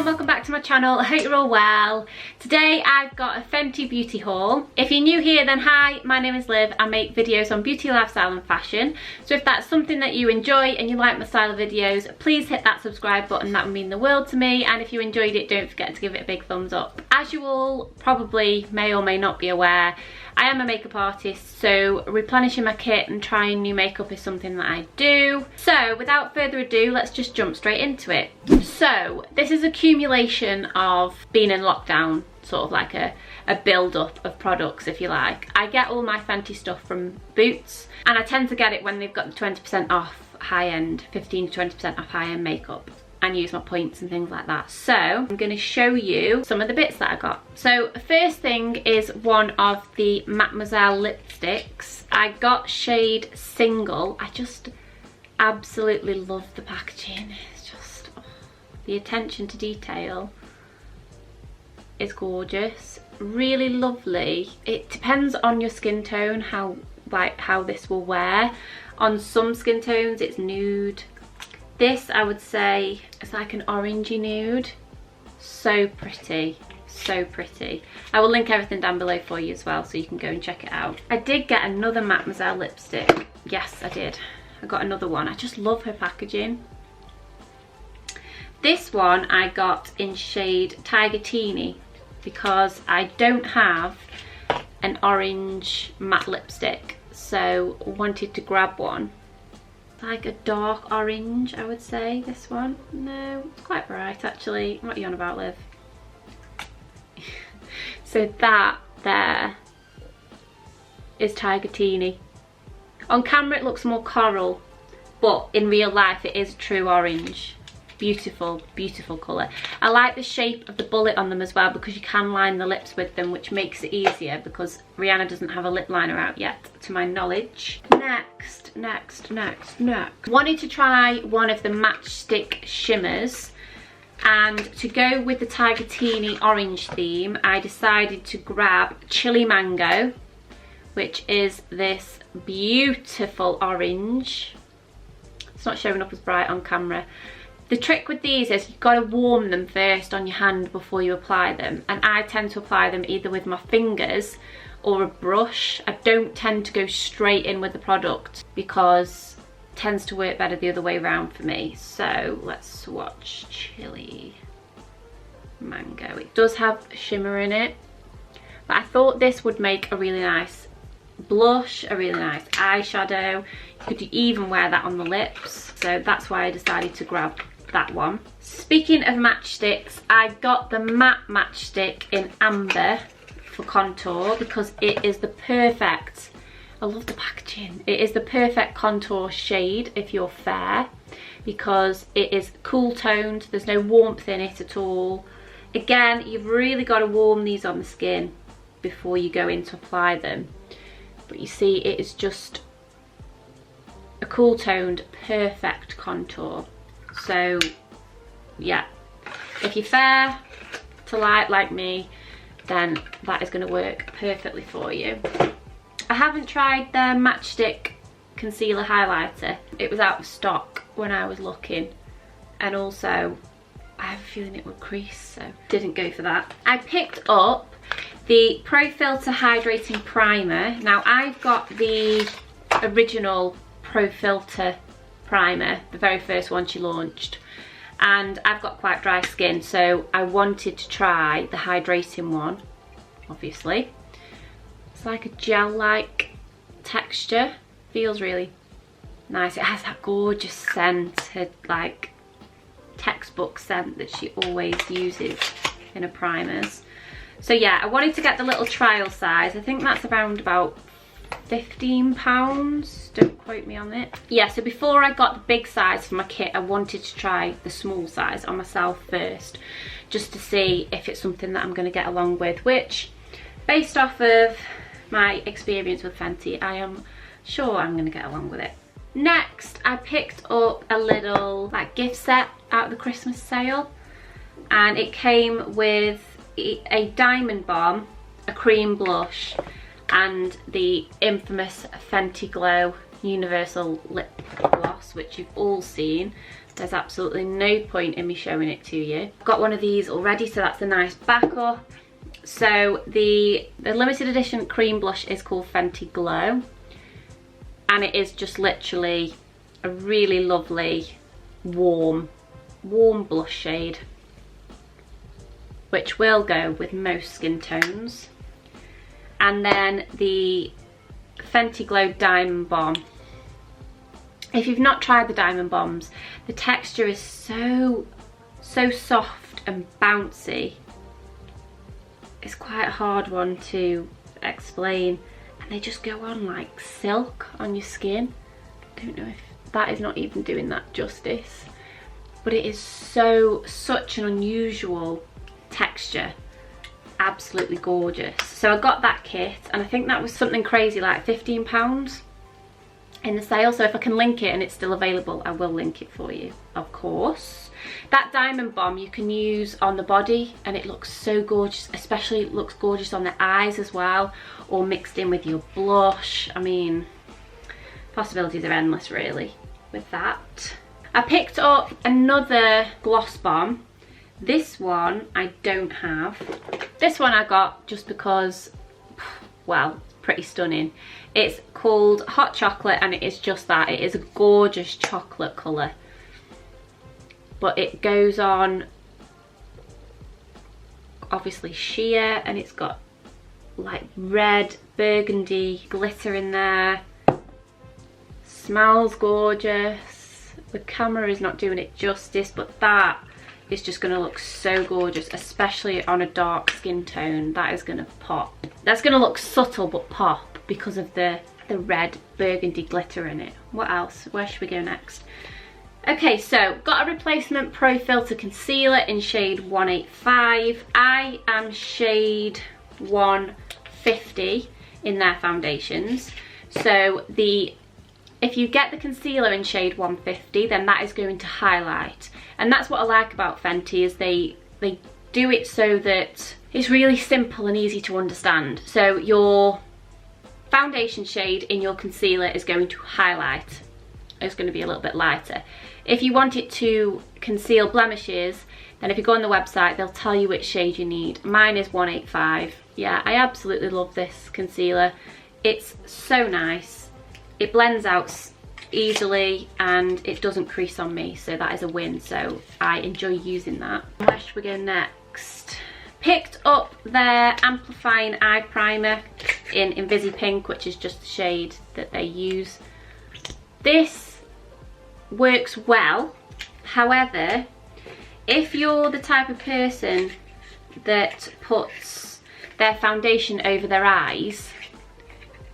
and welcome back to my channel. I hope you're all well. Today I've got a Fenty Beauty haul. If you're new here, then hi, my name is Liv. I make videos on beauty, lifestyle and fashion. So if that's something that you enjoy and you like my style of videos, please hit that subscribe button. That would mean the world to me. And if you enjoyed it, don't forget to give it a big thumbs up. As you all probably may or may not be aware, I am a makeup artist, so replenishing my kit and trying new makeup is something that I do. So without further ado, let's just jump straight into it. So this is accumulation of being in lockdown, sort of like a build-up of products, if you like. I get all my Fenty stuff from Boots, and I tend to get it when they've got the 20% off high-end, 15 to 20% off high-end makeup, and use my points and things like that. So I'm going to show you some of the bits that I got. So first thing is one of the Mademoiselle lipsticks. I got shade Single. I just absolutely love the packaging. It's just, oh, the attention to detail is gorgeous, really lovely. It depends on your skin tone how this will wear. On some skin tones it's nude. This, I would say, is like an orangey nude. So pretty, so pretty. I will link everything down below for you as well, so you can go and check it out. I did get another Mademoiselle lipstick. Yes, I did. I got another one. I just love her packaging. This one I got in shade Tiger Teeny because I don't have an orange matte lipstick, so wanted to grab one. Like a dark orange, I would say, this one. No, it's quite bright actually. What are you on about, Liv? So that there is Tiger Teeny. On camera it looks more coral, but in real life it is true orange. Beautiful, beautiful colour. I like the shape of the bullet on them as well, because you can line the lips with them, which makes it easier, because Rihanna doesn't have a lip liner out yet, to my knowledge. Next. Wanted to try one of the matchstick shimmers, and to go with the Tiger Teeny orange theme, I decided to grab Chili Mango, which is this beautiful orange. It's not showing up as bright on camera. The trick with these is you've got to warm them first on your hand before you apply them, and I tend to apply them either with my fingers or a brush. I don't tend to go straight in with the product because it tends to work better the other way around for me. So let's swatch Chili Mango. It does have shimmer in it, but I thought this would make a really nice blush, a really nice eyeshadow. You could even wear that on the lips, so that's why I decided to grab that one. Speaking of matchsticks, I got the matte matchstick in Amber for contour because it is the perfect, I love the packaging, it is the perfect contour shade if you're fair, because it is cool toned, there's no warmth in it at all. Again, you've really got to warm these on the skin before you go in to apply them, but you see it is just a cool toned perfect contour. So yeah, if you're fair to light like me, then that is going to work perfectly for you. I haven't tried their matchstick concealer highlighter. It was out of stock when I was looking, and also I have a feeling it would crease, so didn't go for that. I picked up the Pro Filter Hydrating Primer. Now I've got the original Pro Filter primer, the very first one she launched, and I've got quite dry skin, so I wanted to try the hydrating one. Obviously it's like a gel-like texture, feels really nice. It has that gorgeous scent, her like textbook scent that she always uses in her primers. So yeah, I wanted to get the little trial size. I think that's around about £15, don't quote me on it. Yeah, so before I got the big size for my kit, I wanted to try the small size on myself first, just to see if it's something that I'm going to get along with, which, based off of my experience with Fenty, I am sure I'm going to get along with it. Next, I picked up a little like gift set out of the Christmas sale, and it came with a diamond balm, a cream blush, and the infamous Fenty Glow Universal Lip Gloss. gloss, which you've all seen. There's absolutely no point in me showing it to you. I've got one of these already, so that's a nice backup. So the limited edition cream blush is called Fenty Glow, and it is just literally a really lovely warm blush shade, which will go with most skin tones. And then the Fenty Glow Diamond Bomb. If you've not tried the Diamond Bombs, the texture is so soft and bouncy. It's quite a hard one to explain, and they just go on like silk on your skin. I don't know if that is not even doing that justice, but it is such an unusual texture. Absolutely gorgeous. So I got that kit, and I think that was something crazy like £15 in the sale. So if I can link it and it's still available, I will link it for you, of course. That Diamond Bomb you can use on the body, and it looks so gorgeous, especially it looks gorgeous on the eyes as well, or mixed in with your blush. I mean, possibilities are endless really with that. I picked up another gloss bomb. This one I don't have. This one I got just because, well, it's pretty stunning. It's called Hot Chocolate, and it is just that. It is a gorgeous chocolate colour, but it goes on obviously sheer, and it's got like red burgundy glitter in there. Smells gorgeous. The camera is not doing it justice, but that is just going to look so gorgeous, especially on a dark skin tone. That is going to pop. That's going to look subtle but pop because of the red burgundy glitter in it. What else? Where should we go next? Okay, so got a replacement Pro Filter concealer in shade 185. I am shade 150 in their foundations. So if you get the concealer in shade 150, then that is going to highlight. And that's what I like about Fenty, is they do it so that it's really simple and easy to understand. So your foundation shade in your concealer is going to highlight. It's going to be a little bit lighter. If you want it to conceal blemishes, then if you go on the website, they'll tell you which shade you need. Mine is 185. Yeah, I absolutely love this concealer. It's so nice. It blends out easily and it doesn't crease on me, so that is a win. So I enjoy using that. Where should we go next? Picked up their amplifying eye primer in Invisi Pink, which is just the shade that they use. This works well. However, if you're the type of person that puts their foundation over their eyes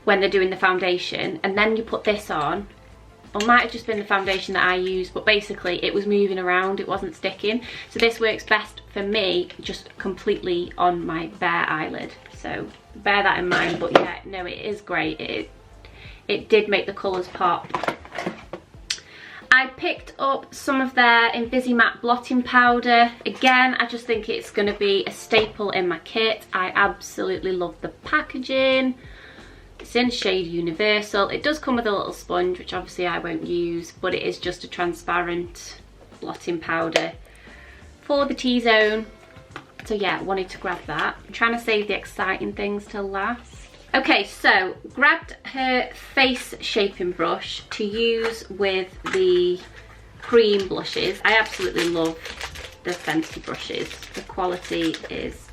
when they're doing the foundation, and then you put this on, or might have just been the foundation that I used, but basically it was moving around, it wasn't sticking. So this works best for me just completely on my bare eyelid. So bear that in mind. But yeah, no, it is great. It did make the colours pop. I picked up some of their Invisi Matte blotting powder. Again, I just think it's going to be a staple in my kit. I absolutely love the packaging. It's in shade Universal. It does come with a little sponge, which obviously I won't use, but it is just a transparent blotting powder for the T-zone. So yeah, wanted to grab that. I'm trying to save the exciting things till last. Okay, so grabbed her face shaping brush to use with the cream blushes. I absolutely love the Fenty brushes. The quality is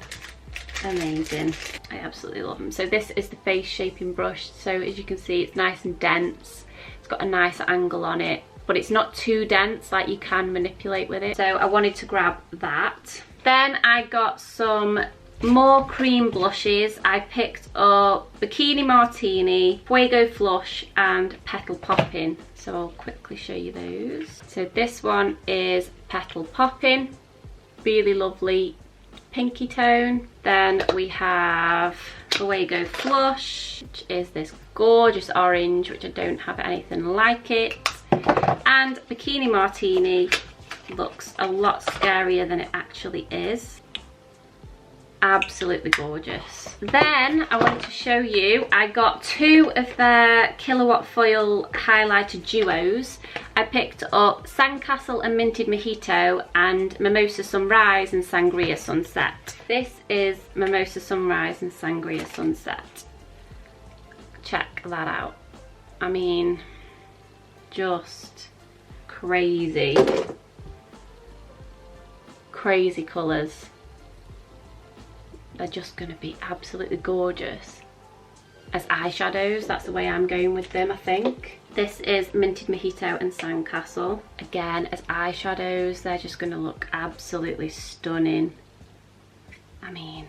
amazing. I absolutely love them. So this is the face shaping brush. So as you can see, it's nice and dense. It's got a nice angle on it, but it's not too dense, like you can manipulate with it. So I wanted to grab that. Then I got some more cream blushes. I picked up Bikini Martini, Fuego Flush and Petal Poppin'. So I'll quickly show you those. So this one is Petal Poppin', really lovely pinky tone. Then we have Fuego Flush, which is this gorgeous orange, which I don't have anything like it. And Bikini Martini looks a lot scarier than it actually is. Absolutely gorgeous. Then I wanted to show you, I got 2 of their Kilowatt Foil highlighter duos. I picked up Sandcastle and Minted Mojito and Mimosa Sunrise and Sangria Sunset. This is Mimosa Sunrise and Sangria Sunset. Check that out. I mean, just crazy. Crazy colours. They're just going to be absolutely gorgeous as eyeshadows. That's the way I'm going with them, I think. This is Minted Mojito and Sandcastle. Again, as eyeshadows, they're just going to look absolutely stunning. I mean,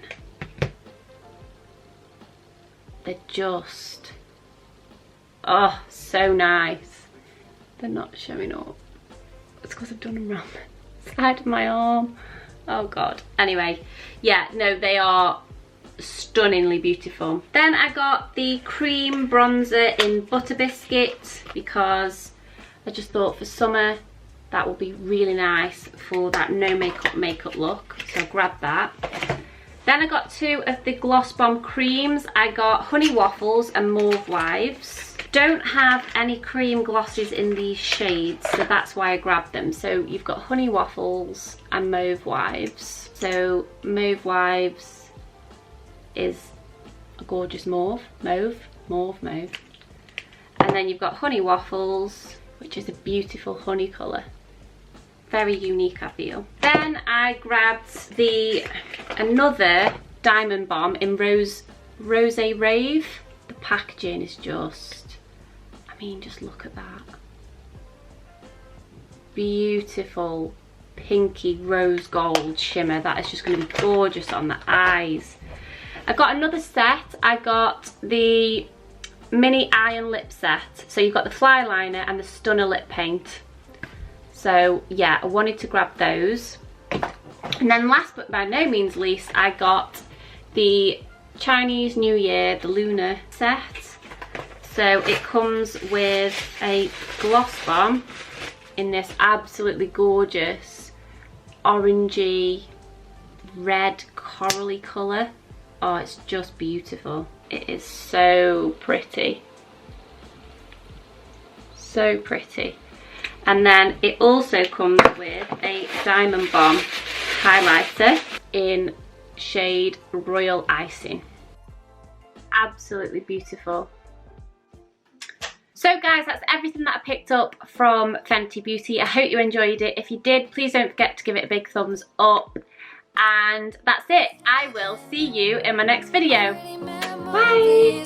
they're just, oh, so nice. They're not showing up. It's because I've done them around the side of my arm. Oh god. Anyway, yeah, no, they are stunningly beautiful. Then I got the cream bronzer in Butter Biscuit because I just thought for summer that would be really nice for that no makeup look. So I grabbed that. Then I got 2 of the Gloss Bomb creams. I got Honey Waffles and Mauve Wives. Don't have any cream glosses in these shades, so that's why I grabbed them. So you've got Honey Waffles and Mauve Wives. So Mauve Wives is a gorgeous mauve. And then you've got Honey Waffles, which is a beautiful honey colour. Very unique, I feel. Then I grabbed another Diamond Bomb in Rose Rave. The packaging is just, I mean, just look at that. Beautiful pinky rose gold shimmer. That is just going to be gorgeous on the eyes. I got another set. I got the mini iron lip set. So you've got the fly liner and the stunner lip paint. So yeah, I wanted to grab those. And then last but by no means least, I got the Chinese New Year, the Lunar set. So it comes with a gloss bomb in this absolutely gorgeous orangey red corally colour. Oh, it's just beautiful. It is so pretty. So pretty. And then it also comes with a Diamond Bomb highlighter in shade Royal Icing. Absolutely beautiful. So guys, that's everything that I picked up from Fenty Beauty. I hope you enjoyed it. If you did, please don't forget to give it a big thumbs up. And that's it. I will see you in my next video. Bye.